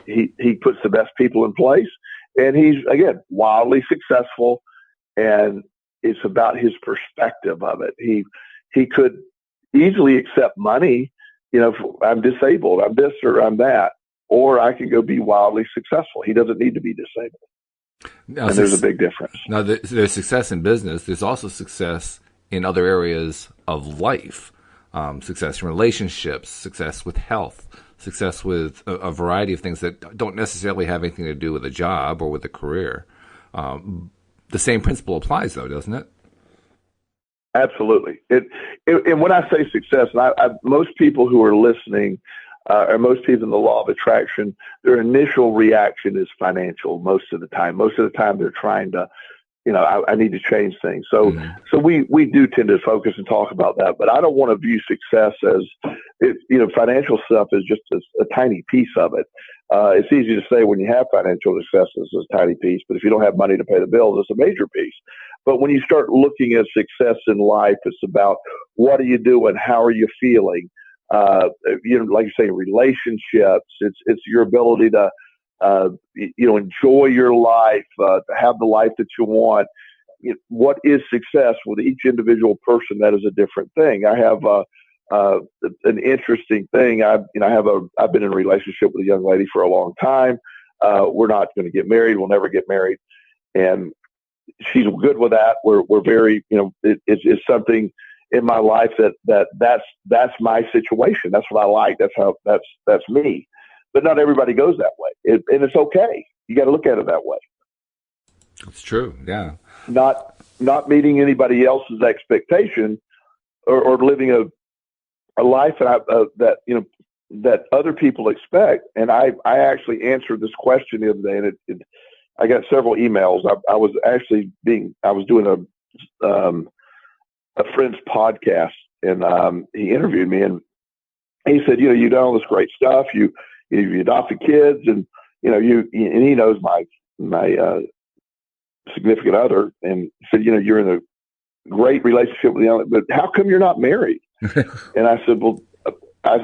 he puts the best people in place, and he's, again, wildly successful, and it's about his perspective of it. He could easily accept money, I'm disabled, I'm this or I'm that, or I can go be wildly successful. He doesn't need to be disabled. Now, and there's a big difference. Now, there's success in business. There's also success in other areas of life. Success in relationships, success with health, success with a variety of things that don't necessarily have anything to do with a job or with a career. The same principle applies, though, doesn't it? Absolutely. And when I say success, and most people who are listening, or most people in the law of attraction, their initial reaction is financial most of the time. Most of the time they're trying to, I need to change things. So we do tend to focus and talk about that, but I don't want to view success as, financial stuff is just a tiny piece of it. It's easy to say when you have financial success, it's a tiny piece, but if you don't have money to pay the bills, it's a major piece. But when you start looking at success in life, it's about what are you doing? How are you feeling? Like you say, relationships. It's your ability to, enjoy your life, to have the life that you want. What is success with each individual person? That is a different thing. I have an interesting thing. I've been in a relationship with a young lady for a long time. We're not going to get married. We'll never get married. And she's good with that. We're very, it's something in my life that's my situation. That's what I like. That's me. But not everybody goes that way. And it's okay. You got to look at it that way. It's true. Yeah. Not meeting anybody else's expectation or living a life that other people expect. And I actually answered this question the other day, and I got several emails. I was doing a friend's podcast, and he interviewed me, and he said, you've done all this great stuff. You adopted kids, and and he knows my significant other, and said, you're in a great relationship with the, but how come you're not married? And I said, well, that's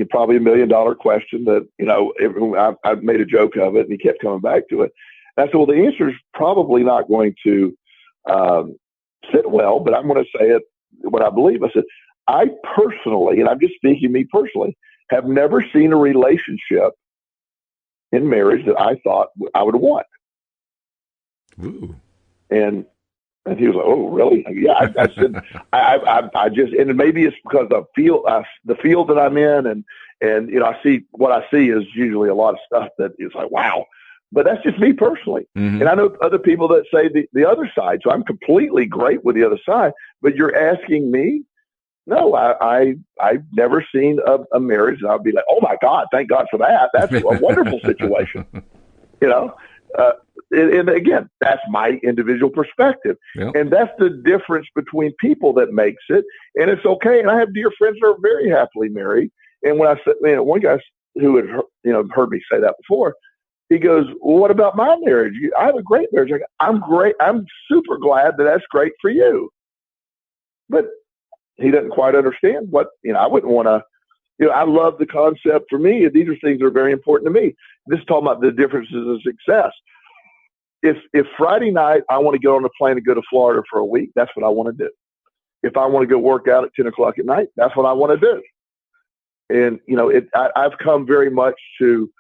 probably $1 million question that, I made a joke of it, and he kept coming back to it. And I said, well, the answer is probably not going to sit well, but I'm going to say it what I believe. I said, I personally, and I'm just speaking me personally, have never seen a relationship in marriage that I thought I would want. Ooh. And he was like, "Oh, really?" Yeah, I said, I just, and maybe it's because the field that I'm in, and I see what I see is usually a lot of stuff that is like, wow. But that's just me personally. Mm-hmm. And I know other people that say the other side. So I'm completely great with the other side. But you're asking me? No, I've never seen a marriage, and I'll be like, oh my God, thank God for that. That's a wonderful situation. And again, that's my individual perspective. Yep. And that's the difference between people that makes it. And it's okay. And I have dear friends that are very happily married. And when I said, one guy who had heard me say that before, he goes, well, what about my marriage? I have a great marriage. I go, I'm great. I'm super glad that's great for you. But he doesn't quite understand what, I wouldn't want to, I love the concept. For me, these are things that are very important to me. This is talking about the differences of success. If Friday night I want to get on a plane and go to Florida for a week, that's what I want to do. If I want to go work out at 10 o'clock at night, that's what I want to do. And, I've come very much to,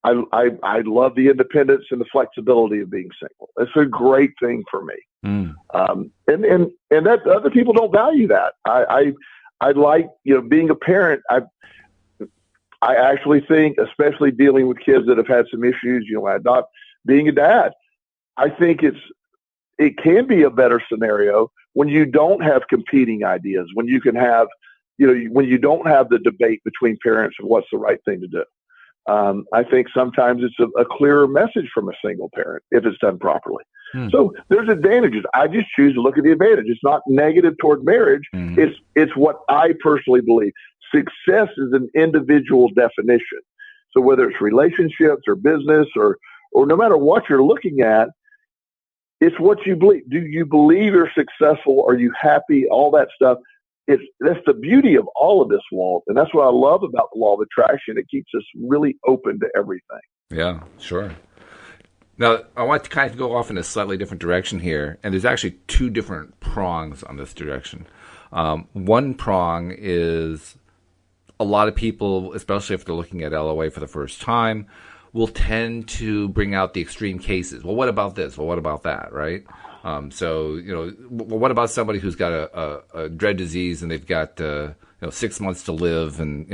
I love the independence and the flexibility of being single. It's a great thing for me. Mm. And that other people don't value that. I like, being a parent. I actually think, especially dealing with kids that have had some issues, being a dad, I think it can be a better scenario when you don't have competing ideas, when you can have, when you don't have the debate between parents of what's the right thing to do. I think sometimes it's a clearer message from a single parent if it's done properly. So there's advantages. I just choose to look at the advantage. It's not negative toward marriage. It's what I personally believe. Success is an individual definition. So whether it's relationships or business or no matter what you're looking at, it's what you believe. Do you believe you're successful? Are you happy? All that stuff. That's the beauty of all of this, Walt. And that's what I love about the law of attraction. It keeps us really open to everything. Yeah, sure. Now, I want to kind of go off in a slightly different direction here. And there's actually two different prongs on this direction. One prong is a lot of people, especially if they're looking at LOA for the first time, will tend to bring out the extreme cases. Well, what about this? Well, what about that, right? What about somebody who's got a dread disease and they've got 6 months to live, and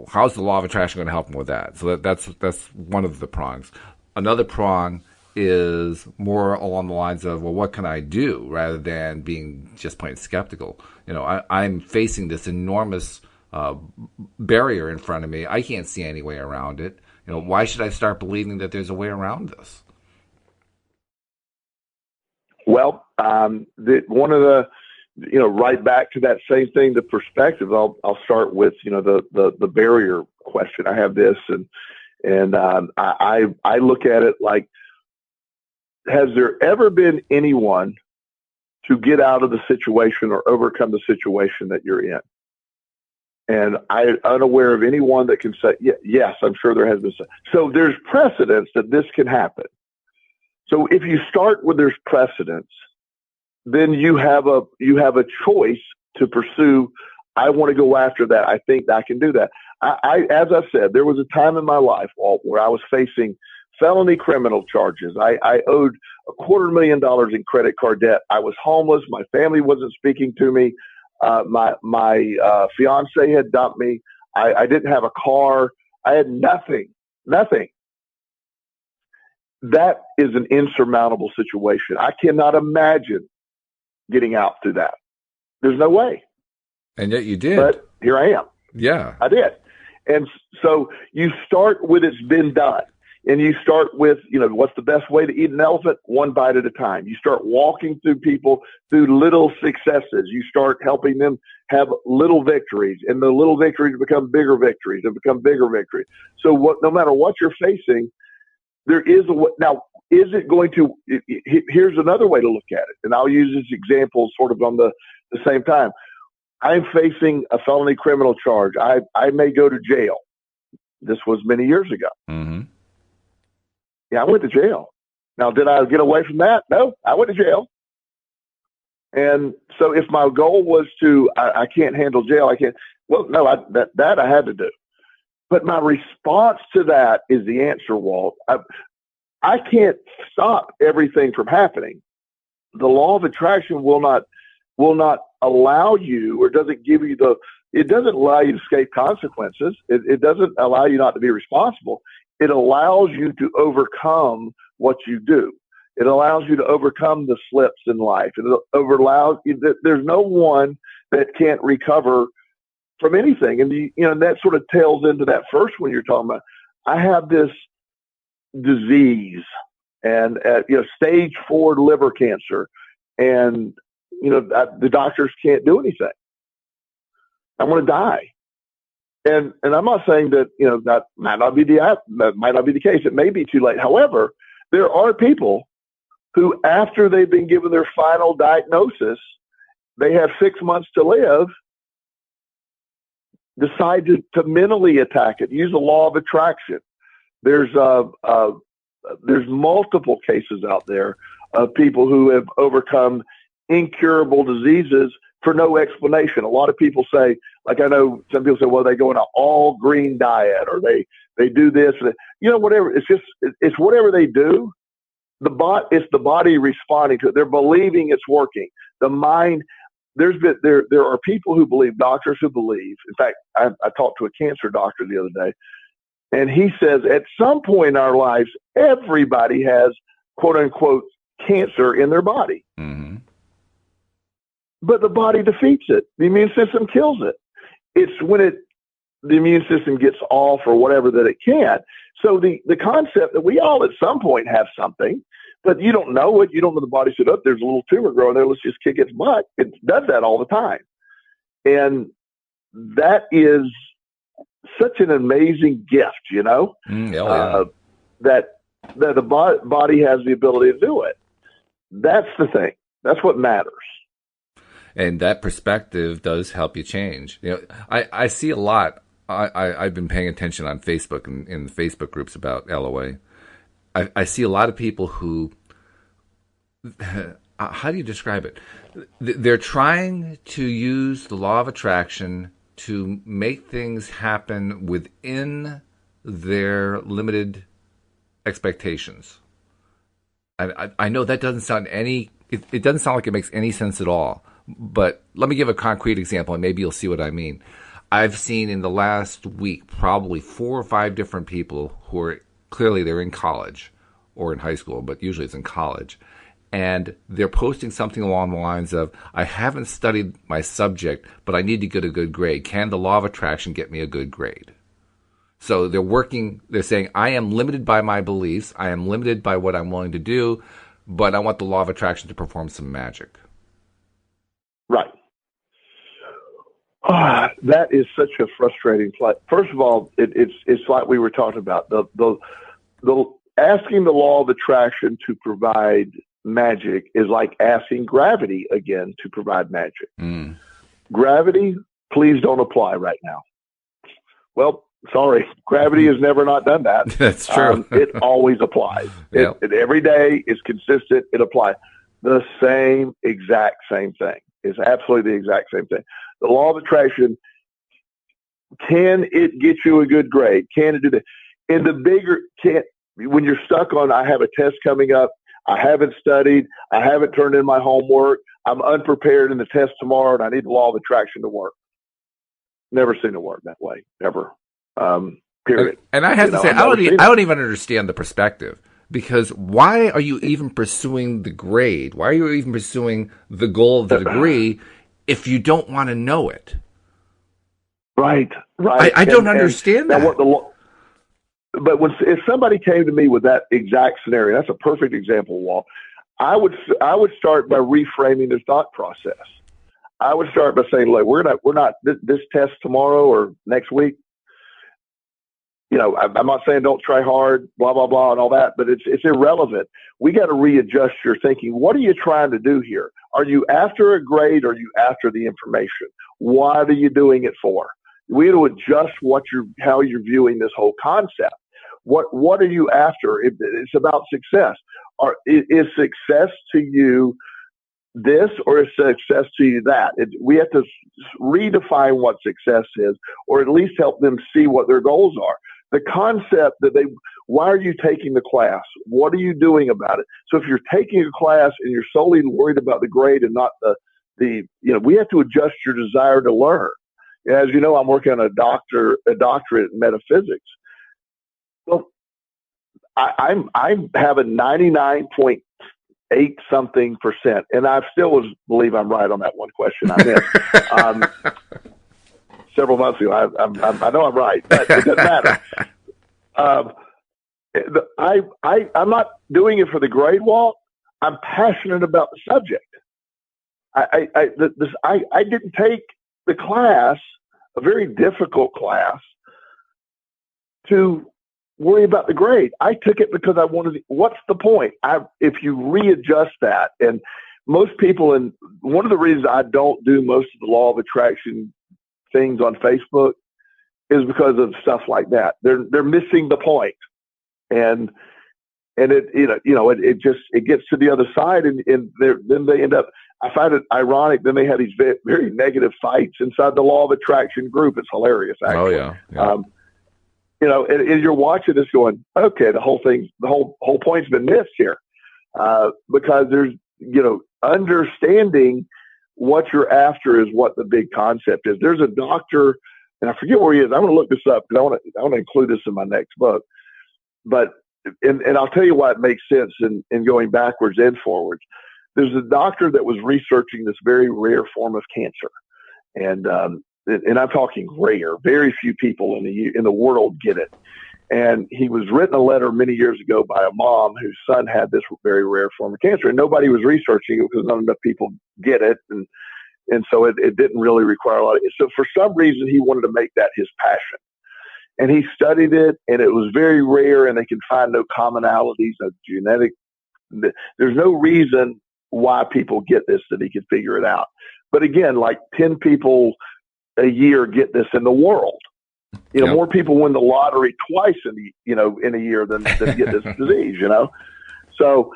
how's the law of attraction going to help them with that? So that's one of the prongs. Another prong is more along the lines of, well, what can I do, rather than being just plain skeptical. I'm facing this enormous barrier in front of me. I can't see any way around it. Why should I start believing that there's a way around this? Well, one of the, right back to that same thing, the perspective. I'll start with, the barrier question. I have this, and I look at it like, has there ever been anyone to get out of the situation or overcome the situation that you're in? And I'm unaware of anyone that can say, yes, I'm sure there has been. So there's precedence that this can happen. So if you start with there's precedence, then you have a choice to pursue I want to go after that. I think I can do that. As I said, there was a time in my life, Walt, where I was facing felony criminal charges. I owed $250,000 in credit card debt. I was homeless. My family wasn't speaking to me. My fiance had dumped me. I didn't have a car. I had nothing. That is an insurmountable situation. I cannot imagine getting out through that. There's no way. And yet you did. But here I am. Yeah. I did. And so you start with it's been done. And you start with, what's the best way to eat an elephant? One bite at a time. You start walking through people through little successes. You start helping them have little victories, and the little victories become bigger victories and become bigger victories. So no matter what you're facing, there is now, is it going to, here's another way to look at it. And I'll use this example sort of on the same time. I'm facing a felony criminal charge. I may go to jail. This was many years ago. Mm-hmm. Yeah, I went to jail. Now, did I get away from that? No, I went to jail. And so if my goal was I can't handle jail, I can't, well, no, that I had to do. But my response to that is the answer, Walt. I can't stop everything from happening. The law of attraction will not allow you, or doesn't give you it doesn't allow you to escape consequences. It doesn't allow you not to be responsible. It allows you to overcome what you do. It allows you to overcome the slips in life. It allows you, there's no one that can't recover from anything. And and that sort of tails into that first one you're talking about. I have this disease and stage 4 liver cancer, and the doctors can't do anything. I'm going to die. And I'm not saying that, that might not be the case. It may be too late. However, there are people who, after they've been given their final diagnosis, they have 6 months to live, decide to mentally attack it, use the law of attraction. There's multiple cases out there of people who have overcome incurable diseases for no explanation. A lot of people say, like, I know some people say, well, they go on an all green diet, or they do this, whatever. It's whatever they do. It's the body responding to it. They're believing it's working. The mind, there are people who believe, doctors who believe. In fact, I talked to a cancer doctor the other day, and he says at some point in our lives, everybody has quote unquote cancer in their body. Mm-hmm. But the body defeats it. The immune system kills it. It's when the immune system gets off or whatever that it can't. So the concept that we all at some point have something, but you don't know it. You don't know the body said, oh, there's a little tumor growing there. Let's just kick its butt. It does that all the time. And that is such an amazing gift, that the body has the ability to do it. That's the thing. That's what matters. And that perspective does help you change. I see a lot. I've been paying attention on Facebook and in the Facebook groups about LOA. I see a lot of people who, how do you describe it? They're trying to use the law of attraction to make things happen within their limited expectations. I know that doesn't sound it doesn't sound like it makes any sense at all. But let me give a concrete example, and maybe you'll see what I mean. I've seen in the last week probably 4 or 5 different people who are clearly they're in college or in high school, but usually it's in college. And they're posting something along the lines of, I haven't studied my subject, but I need to get a good grade. Can the law of attraction get me a good grade? So they're saying, I am limited by my beliefs. I am limited by what I'm willing to do, but I want the law of attraction to perform some magic. Right. That is such a frustrating plight. First of all, it's like we were talking about the asking the law of attraction to provide magic is like asking gravity again to provide magic. Mm. Gravity, please don't apply right now. Well, sorry, gravity has never not done that. That's true. It always applies. Yep. It every day is consistent. It applies. The exact same thing. It's absolutely the exact same thing. The law of attraction, can it get you a good grade? Can it do that? And the bigger, when you're stuck on, I have a test coming up, I haven't studied, I haven't turned in my homework, I'm unprepared in the test tomorrow, and I need the law of attraction to work. Never seen it work that way, ever. Period. And I have to say, I don't even understand the perspective, because why are you even pursuing the grade? Why are you even pursuing the goal of the degree if you don't want to know it? Right. I don't understand that. But if somebody came to me with that exact scenario, that's a perfect example, Walt. I would start by reframing their thought process. I would start by saying, look, we're not this test tomorrow or next week. You know, I'm not saying don't try hard, blah, blah, blah, and all that, but it's irrelevant. We got to readjust your thinking. What are you trying to do here? Are you after a grade or are you after the information? What are you doing it for? We have to adjust how you're viewing this whole concept. What are you after? It's about success. Is success to you this, or is success to you that? We have to redefine what success is, or at least help them see what their goals are. The concept why are you taking the class? What are you doing about it? So if you're taking a class and you're solely worried about the grade and not we have to adjust your desire to learn. As you know, I'm working on a doctorate in metaphysics. Well, I have a 99.8 something %, and I still believe I'm right on that one question I missed. Several months ago, I know I'm right, but it doesn't matter. I'm not doing it for the grade, Walt. I'm passionate about the subject. I didn't take the class, a very difficult class, to worry about the grade. I took it because I wanted. What's the point? If you readjust that, and most people, and one of the reasons I don't do most of the law of attraction things on Facebook is because of stuff like that. They're missing the point, and it gets to the other side, and then they end up. I find it ironic. Then they have these very, very negative fights inside the law of attraction group. It's hilarious, actually. Oh yeah. And you're watching this going, okay, the whole point's been missed here, because there's, understanding what you're after is what the big concept is. There's a doctor, and I forget where he is. I'm going to look this up because I want to include this in my next book. But and I'll tell you why it makes sense in going backwards and forwards. There's a doctor that was researching this very rare form of cancer, and I'm talking rare. Very few people in the world get it. And he was written a letter many years ago by a mom whose son had this very rare form of cancer, and nobody was researching it because not enough people get it, and so it didn't really require a lot. So for some reason, he wanted to make that his passion, and he studied it, and it was very rare, and they can find no commonalities of genetic. There's no reason why people get this that he could figure it out. But again, like 10 people a year get this in the world. Yep. More people win the lottery twice in a year than get this disease. So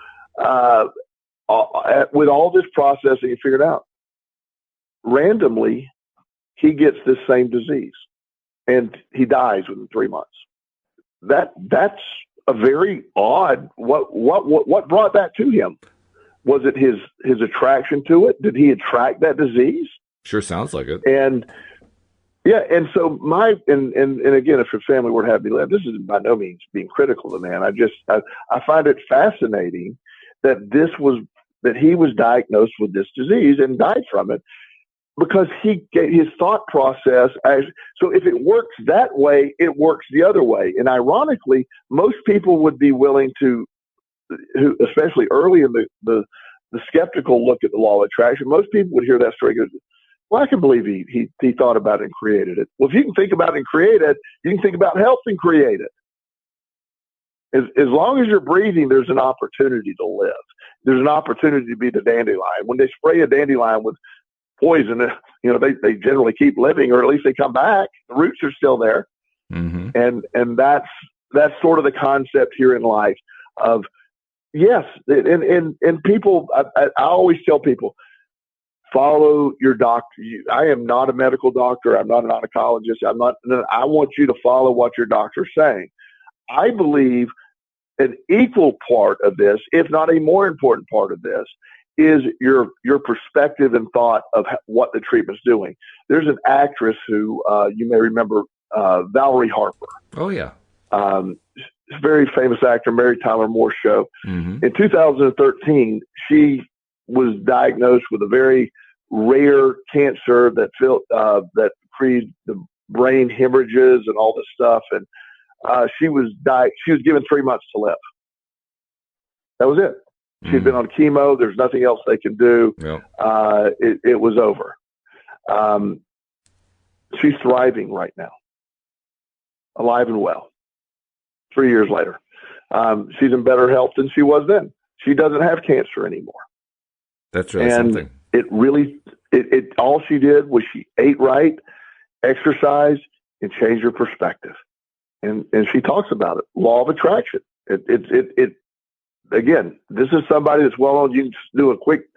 with all this processing, he figured out randomly he gets this same disease, and he dies within 3 months. That's a very odd. What brought that to him? Was it his attraction to it? Did he attract that disease? Sure sounds like it. And yeah, and so and again, if your family were to have me live, this is by no means being critical of the man. I find it fascinating that he was diagnosed with this disease and died from it because his thought process. So if it works that way, it works the other way. And ironically, most people would be willing to, especially early in the skeptical look at the law of attraction, most people would hear that story and go, well, I can believe he thought about it and created it. Well, if you can think about it and create it, you can think about health and create it. As long as you're breathing, there's an opportunity to live. There's an opportunity to be the dandelion. When they spray a dandelion with poison, they generally keep living, or at least they come back. The roots are still there. Mm-hmm. And that's sort of the concept here in life of, yes. And people, I always tell people, follow your doctor. I am not a medical doctor. I'm not an oncologist. I want you to follow what your doctor's saying. I believe an equal part of this, if not a more important part of this, is your perspective and thought of what the treatment's doing. There's an actress who you may remember, Valerie Harper. Oh, yeah. Very famous actor, Mary Tyler Moore Show. Mm-hmm. In 2013, she was diagnosed with a very rare cancer that created the brain hemorrhages and all this stuff. And she was given 3 months to live. That was it. She'd been on chemo. There's nothing else they can do. Yep. It was over. She's thriving right now, alive and well. 3 years later, she's in better health than she was then. She doesn't have cancer anymore. That's really something. It really, all she did was she ate right, exercised, and changed her perspective. And she talks about it. Law of attraction. Again, this is somebody that's well known. You can just do a quick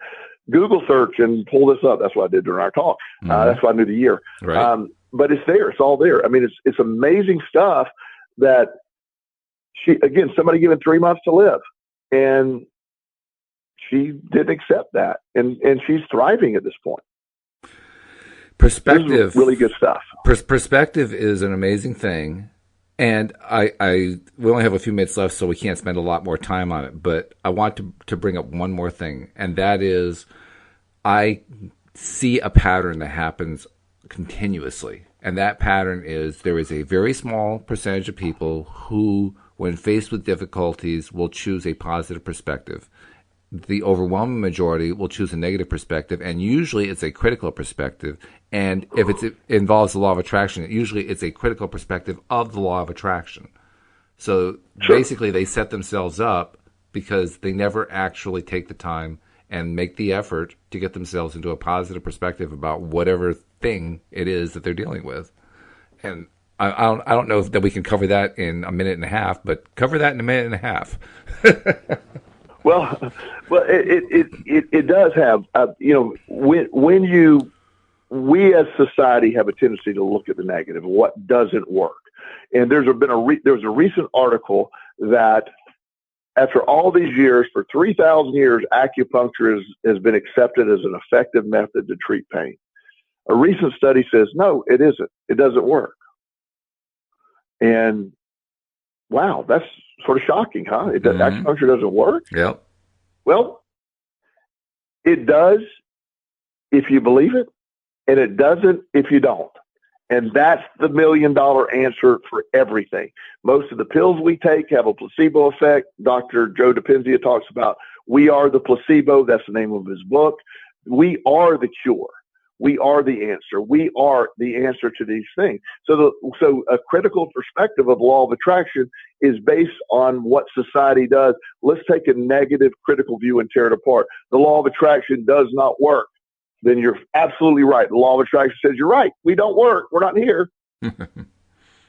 Google search and pull this up. That's what I did during our talk. That's why I knew the year. Right. But it's there. It's all there. I mean, it's amazing stuff that somebody given 3 months to live, and she didn't accept that, and she's thriving at this point. Perspective, this is really good stuff. Perspective is an amazing thing. And we only have a few minutes left, so we can't spend a lot more time on it. But I want to bring up one more thing, and that is I see a pattern that happens continuously. And that pattern is there is a very small percentage of people who, when faced with difficulties, will choose a positive perspective. The overwhelming majority will choose a negative perspective, and usually it's a critical perspective. And if it involves the law of attraction, usually it's a critical perspective of the law of attraction. So basically they set themselves up because they never actually take the time and make the effort to get themselves into a positive perspective about whatever thing it is that they're dealing with. And I don't know that we can cover that in a minute and a half, but cover that in a minute and a half. Well, it does have, we as society have a tendency to look at the negative, what doesn't work. And there was a recent article that after all these years, for 3,000 years, acupuncture has been accepted as an effective method to treat pain. A recent study says, no, it isn't. It doesn't work. And wow, that's sort of shocking, huh? Acupuncture doesn't work? Yep. Well, it does if you believe it, and it doesn't if you don't. And that's the $1 million answer for everything. Most of the pills we take have a placebo effect. Dr. Joe Dispenza talks about we are the placebo. That's the name of his book. We are the cure. We are the answer. We are the answer to these things. So a critical perspective of law of attraction is based on what society does. Let's take a negative critical view and tear it apart. The law of attraction does not work. Then you're absolutely right. The law of attraction says you're right. We don't work. We're not here.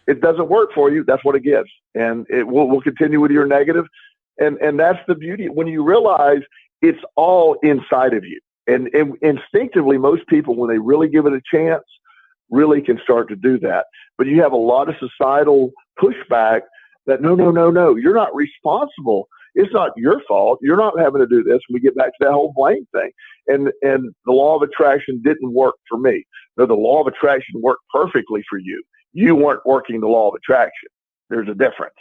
It doesn't work for you. That's what it gives. And it will continue with your negative. And that's the beauty. When you realize it's all inside of you. And instinctively, most people, when they really give it a chance, really can start to do that. But you have a lot of societal pushback that, no, you're not responsible. It's not your fault. You're not having to do this. We get back to that whole blame thing. And the law of attraction didn't work for me. No, the law of attraction worked perfectly for you. You weren't working the law of attraction. There's a difference.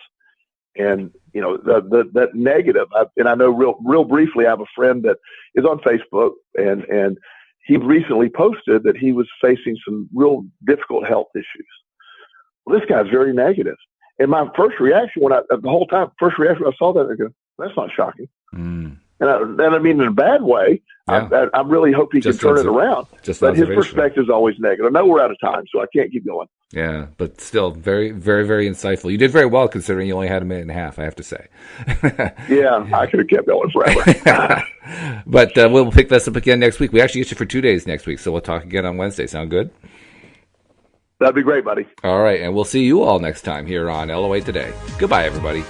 And, that negative, and I know real briefly, I have a friend that is on Facebook, and he recently posted that he was facing some real difficult health issues. Well, this guy's very negative. And my first reaction when I saw that, I go, that's not shocking. And I mean in a bad way. Yeah. I really hope he can turn it around. But his perspective is always negative. I know we're out of time, so I can't keep going. Yeah, but still very, very, very insightful. You did very well considering you only had a minute and a half, I have to say. Yeah, I could have kept going forever. But we'll pick this up again next week. We actually get you for 2 days next week, so we'll talk again on Wednesday. Sound good? That'd be great, buddy. All right, and we'll see you all next time here on LOA Today. Goodbye, everybody.